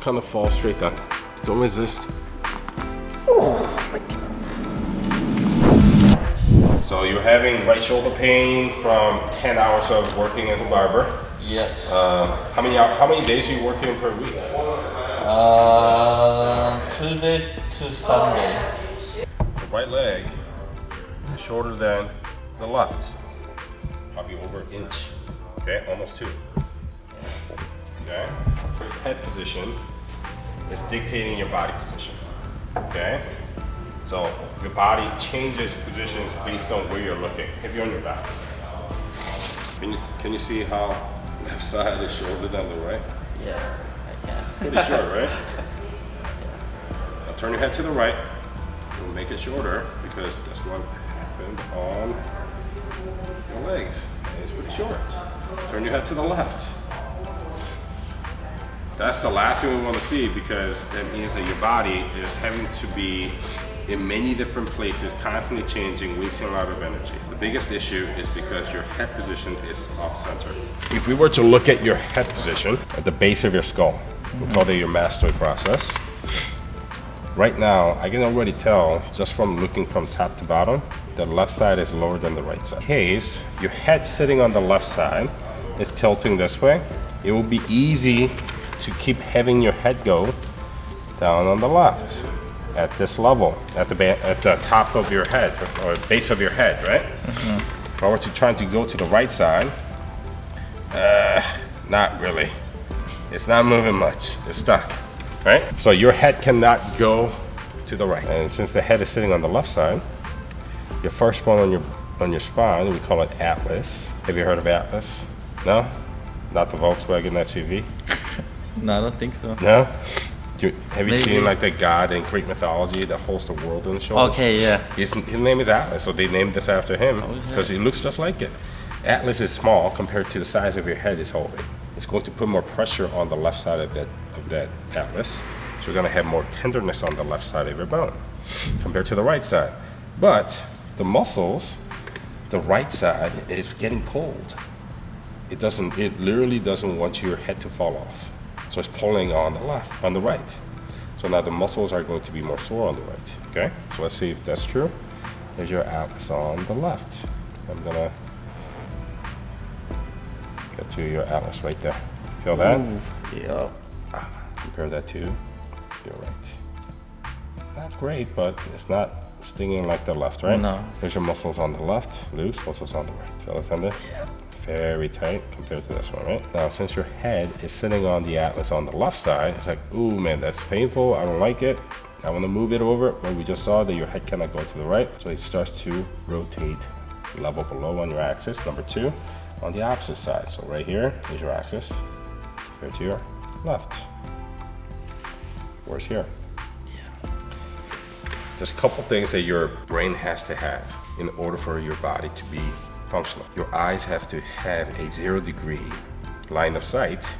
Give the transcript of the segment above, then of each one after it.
kind of fall straight down. Don't resist. Oh my God. So you're having right shoulder pain from 10 hours of working as a barber? Yes. How many days are you working per week? Tuesday to Sunday. The right leg is shorter than the left. Probably over an inch. Okay, almost 2. Okay, so head position is dictating your body position. Okay, so your body changes positions based on where you're looking. If you're on your back, can you see how left side is shorter than the right? Yeah, I can. Pretty short, right? Yeah. Now turn your head to the right. We'll make it shorter because that's what happened on your legs. It's pretty short. Turn your head to the left. That's the last thing we want to see because that means that your body is having to be in many different places, constantly changing, wasting a lot of energy. The biggest issue is because your head position is off center. If we were to look at your head position at the base of your skull, we call that your mastoid process. Right now, I can already tell just from looking from top to bottom, the left side is lower than the right side. In case your head sitting on the left side is tilting this way, it will be easy to keep having your head go down on the left at this level, at the top of your head or base of your head, right? If I were to try to go to the right side, not really. It's not moving much. It's stuck, right? So your head cannot go to the right. And since the head is sitting on the left side, your first one on your spine, we call it Atlas. Have you heard of Atlas? No? Not the Volkswagen SUV? No, I don't think so. No? Have you seen like the god in Greek mythology that holds the world in his shoulders? Okay, yeah. His name is Atlas, so they named this after him because he looks just like it. Atlas is small compared to the size of your head it's holding. It's going to put more pressure on the left side of that Atlas. So you're going to have more tenderness on the left side of your bone compared to the right side. But the muscles, the right side is getting pulled. It literally doesn't want your head to fall off. So it's pulling on the right. So now the muscles are going to be more sore on the right, okay? So let's see if that's true. There's your Atlas on the left. I'm gonna get to your Atlas right there. Feel that? Ooh, yeah. Compare that to your right. Not great, but it's not stinging like the left, right? No. There's your muscles on the left, loose, muscles on the right. Feel it, Fender? Yeah. Very tight compared to this one, right? Now, since your head is sitting on the Atlas on the left side, it's like, ooh, man, that's painful. I don't like it. I want to move it over, but we just saw that your head cannot go to the right. So it starts to rotate level below on your axis. Number 2, on the opposite side. So right here is your axis compared to your left. Where's here? Yeah. There's a couple things that your brain has to have in order for your body to be functional. Your eyes have to have a 0-degree line of sight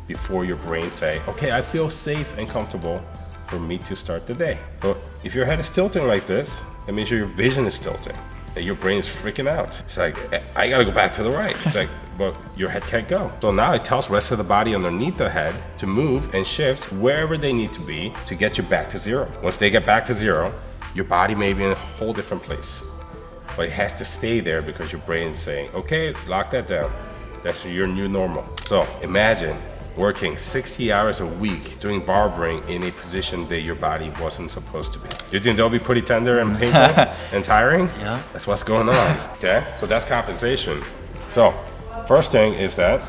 before your brain say, okay, I feel safe and comfortable for me to start the day. But if your head is tilting like this, that means your vision is tilting. And your brain is freaking out. It's like, I gotta go back to the right. It's like, but your head can't go. So now it tells the rest of the body underneath the head to move and shift wherever they need to be to get you back to 0. Once they get back to 0, your body may be in a whole different place. But it has to stay there because your brain is saying, okay, lock that down. That's your new normal. So imagine working 60 hours a week doing barbering in a position that your body wasn't supposed to be. You think they'll be pretty tender and painful and tiring? Yeah. That's what's going on, okay? So that's compensation. So first thing is that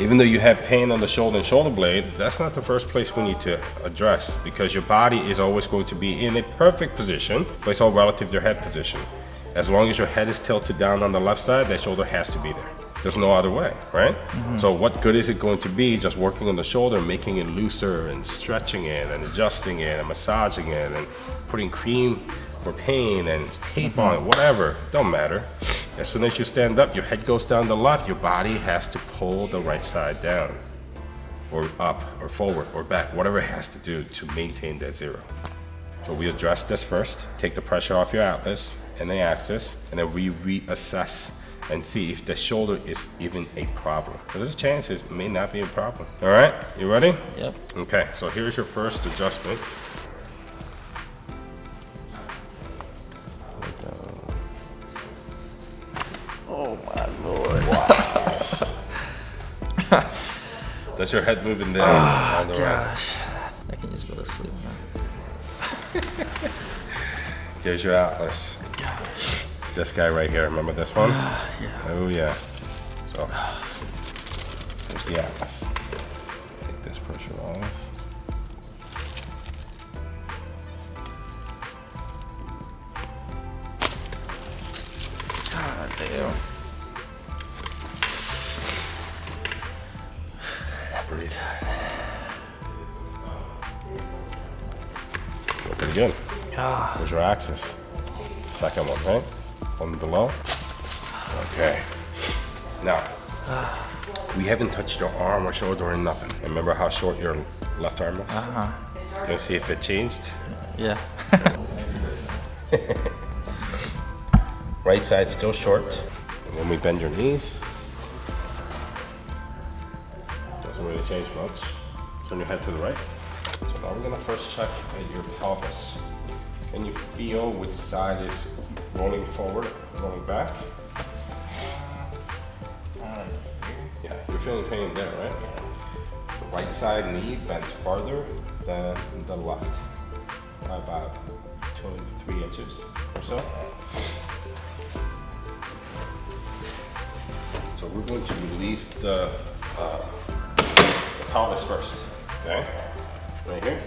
even though you have pain on the shoulder and shoulder blade, that's not the first place we need to address because your body is always going to be in a perfect position, but it's all relative to your head position. As long as your head is tilted down on the left side, that shoulder has to be there. There's no other way, right? So what good is it going to be just working on the shoulder, making it looser and stretching it and adjusting it and massaging it and putting cream for pain and tape on it, whatever, don't matter. As soon as you stand up, your head goes down the left, your body has to pull the right side down or up or forward or back, whatever it has to do to maintain that 0. So we address this first, take the pressure off your Atlas and the axis, and then we reassess and see if the shoulder is even a problem. So there's a chance it may not be a problem. All right, you ready? Yep. Okay, so here's your first adjustment. Oh my lord. That's your head moving down on the right. Gosh. I can just go to sleep now. Here's your atlas. Gosh. This guy right here, remember this one? Yeah. Oh yeah. So, here's the atlas. Take this pressure off. God damn. Breathe. Feel pretty good. Ah. Here's your axis. Second one, right? One below. Okay. Now, we haven't touched your arm or shoulder or nothing. Remember how short your left arm is? Uh-huh. You wanna see if it changed? Yeah. Right side still short. And when we bend your knees, doesn't really change much. Turn your head to the right. So now we're gonna first check at your pelvis. Can you feel which side is rolling forward, rolling back? Yeah, you're feeling pain there, right? The right side knee bends farther than the left by about 2 to 3 inches or so. So we're going to release the pelvis first, okay? Right here.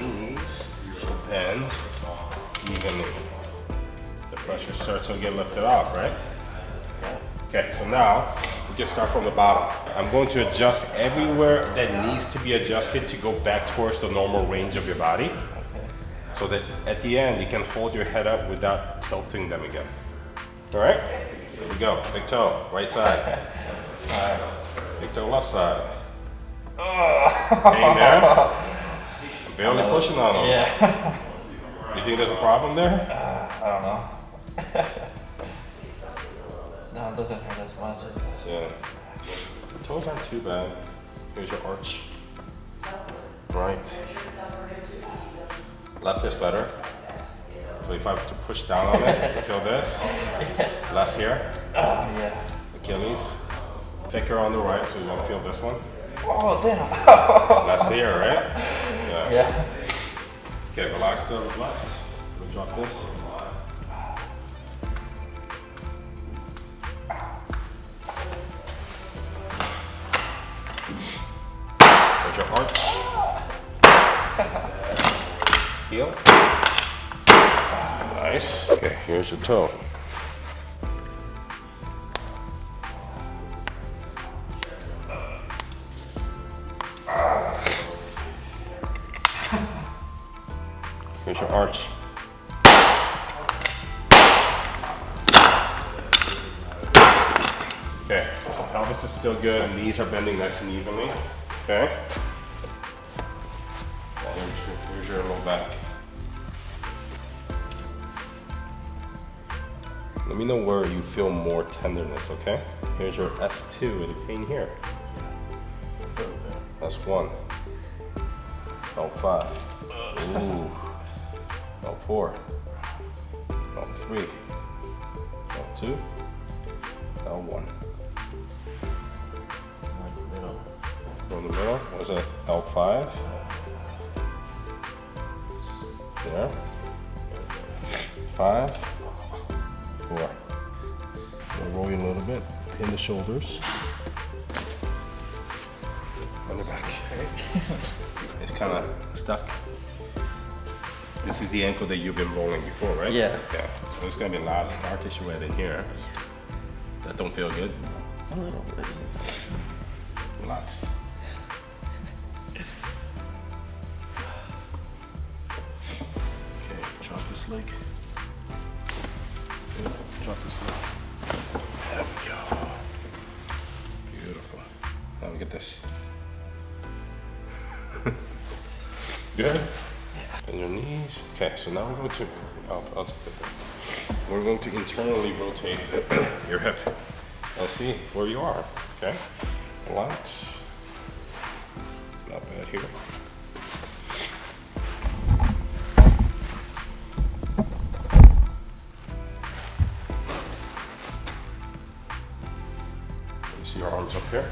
Knees should bend evenly. The pressure starts to get lifted off, right? Okay, so now we just start from the bottom. I'm going to adjust everywhere that needs to be adjusted to go back towards the normal range of your body. So that at the end you can hold your head up without tilting them again. All right, here we go. Big toe, right side. Big toe, left side. Hang there. I'm barely pushing on them. Yeah. You think there's a problem there? I don't know. No, it doesn't hurt as much. Yeah. The toes aren't too bad. Here's your arch. Right. Left is better. So if I have to push down on it, you feel this? Less here. Yeah. Achilles. Thicker on the right, so you want to feel this one. Oh, damn. Less here, right? Yeah. Okay, relax the left. We'll drop this. There's your arch. Heel. Nice. Okay, here's your toe. Here's your arch. Okay, so pelvis is still good, knees are bending nice and evenly. Okay. Here's your low back. Let me know where you feel more tenderness, okay? Here's your S2 with the pain here. S1. L5. Ooh. L4. L3. L2. L1. Go in the middle. There's a L5. There. 5. 4. Roll you a little bit. Pin the shoulders. On the back. It's kind of stuck. This is the ankle that you've been rolling before, right? Yeah. Yeah. So there's gonna be a lot of scar tissue right in here. That don't feel good. A little bit. Relax. Okay, drop this leg. Good. Drop this leg. There we go. Beautiful. Now we get this. Good? And your knees. Okay, so now we're going to, I'll take that. We're going to internally rotate your hip and see where you are, okay? Relax. Not bad here. You see your arms up here?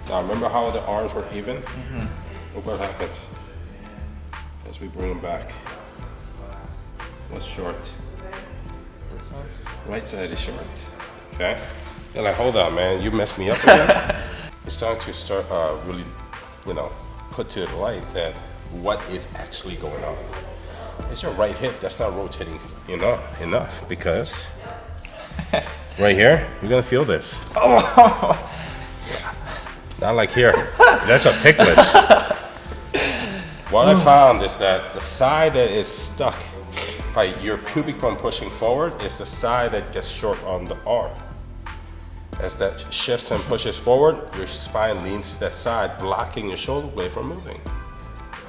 Now remember how the arms were even? Look what happens as we bring them back. What's short? This one? Right side is short. Okay? You're like, hold on, man, you messed me up again. It's time to start really, put to the light that what is actually going on. It's your right hip that's not rotating enough because right here, you're gonna feel this. Not like here. That's just ticklish. What I found is that the side that is stuck by your pubic bone pushing forward is the side that gets short on the arm. As that shifts and pushes forward, your spine leans to that side, blocking your shoulder blade from moving.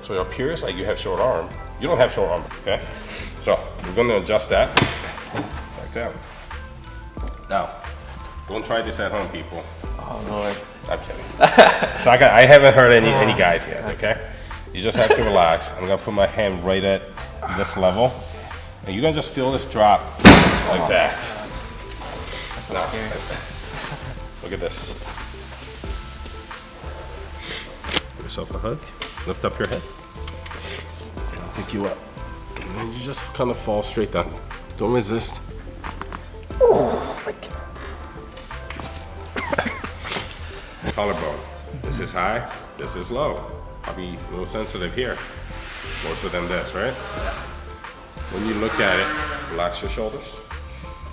So it appears like you have short arm. You don't have short arm, okay? So we're gonna adjust that like that. Now, don't try this at home, people. Oh Lord. I'm kidding. It's not gonna, I haven't heard any guys yet, okay? You just have to relax. I'm gonna put my hand right at this level. And you're gonna just feel this drop like that. That's so scary. Look at this. Give yourself a hug. Lift up your head. And I'll pick you up. And then you just kind of fall straight down. Don't resist. Oh my God. Collarbone. This is high, this is low. I'll be a little sensitive here. More so than this, right? When you look at it, relax your shoulders.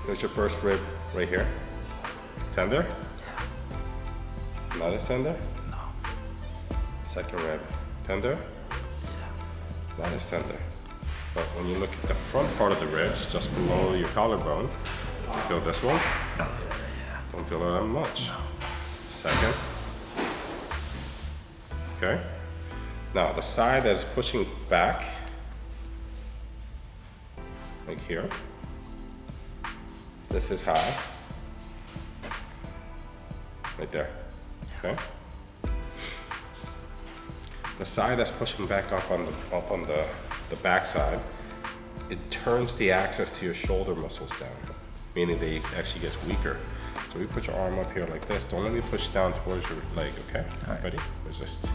There's your first rib right here. Tender? Not as tender? No. Second rib. Tender? Yeah. Not as tender. But when you look at the front part of the ribs, just below your collarbone, you feel this one? Yeah. Don't feel it that much. No. Second. Okay. Now the side that's pushing back, like here, this is high, right there, okay? The side that's pushing back up on the back side, it turns the axis to your shoulder muscles down, meaning they actually gets weaker. So we put your arm up here like this. Don't let me push down towards your leg, okay? All right. Ready? Resist.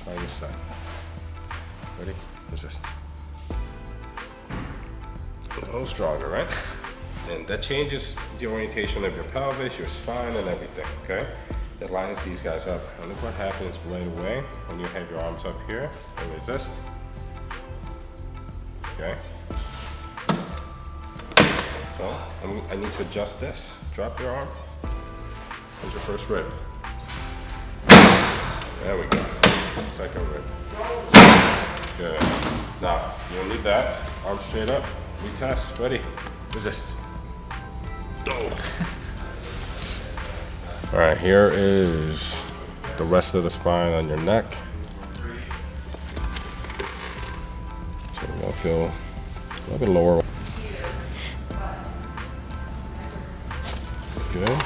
Try this side. Ready? Resist. A little stronger, right? And that changes the orientation of your pelvis, your spine, and everything, okay? It lines these guys up. And look what happens right away when you have your arms up here and resist. Okay? So, I need to adjust this. Drop your arm. Here's your first rib. There we go. Second rib. Good. Now, you don't need that. Arm straight up. Retest. Ready. Resist. Oh. All right, here is the rest of the spine on your neck. So we're gonna feel a little bit lower. Good.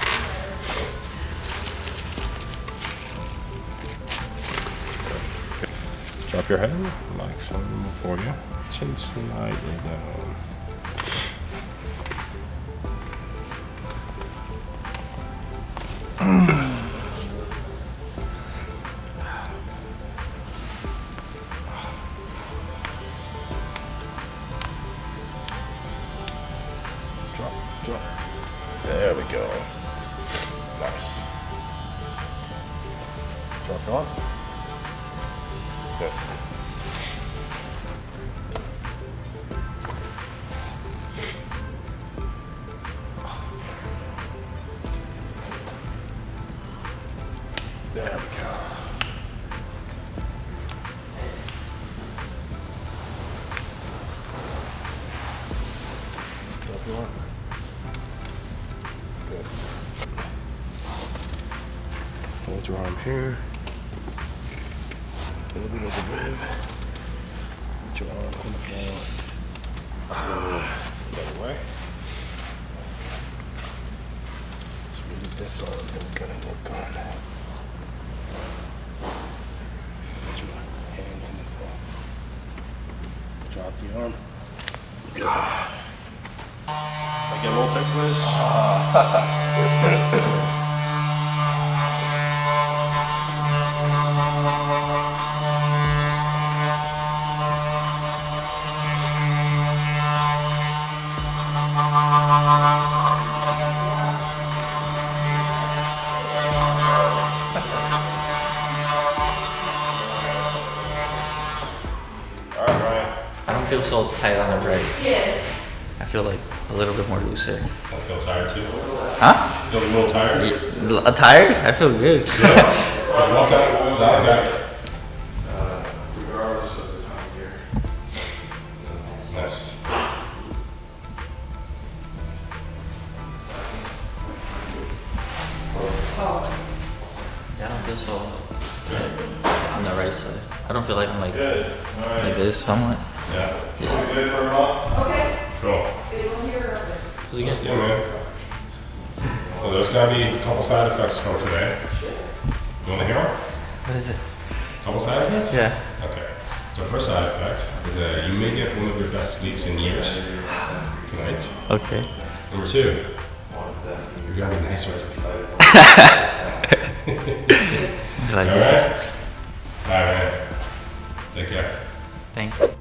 Drop your head, relax, I'll move for you. Chin slightly down. Drop. There we go. Nice. Drop your arm. Good. There we go. Drop your arm. Good. Hold your arm here. A little bit of the rib. Put your arm on the floor. The other way. It's really this arm that we're gonna work on. Put your hand on the floor. Drop the arm. I get a little tight for this. I don't feel so tight on the right. Yeah. I feel like a little bit more looser. I feel tired too. Huh? Feel a little tired? Tired? I feel good. Yeah. Just walk out back. Regardless of the time of year. Nice. Yeah, I don't feel so on the right side. I don't feel like I'm like Good. All right. like this somewhat. Yeah. You good for a month? Okay. Cool. Feels Yeah, man. Well, there's gotta be a couple side effects from today. You wanna hear them? What is it? Couple side effects? Yeah. Okay. So first side effect is that you may get one of your best sleeps in years tonight. Okay. Number two, you're gonna be nicer. Like, All right. Bye, man. Take care. thank you.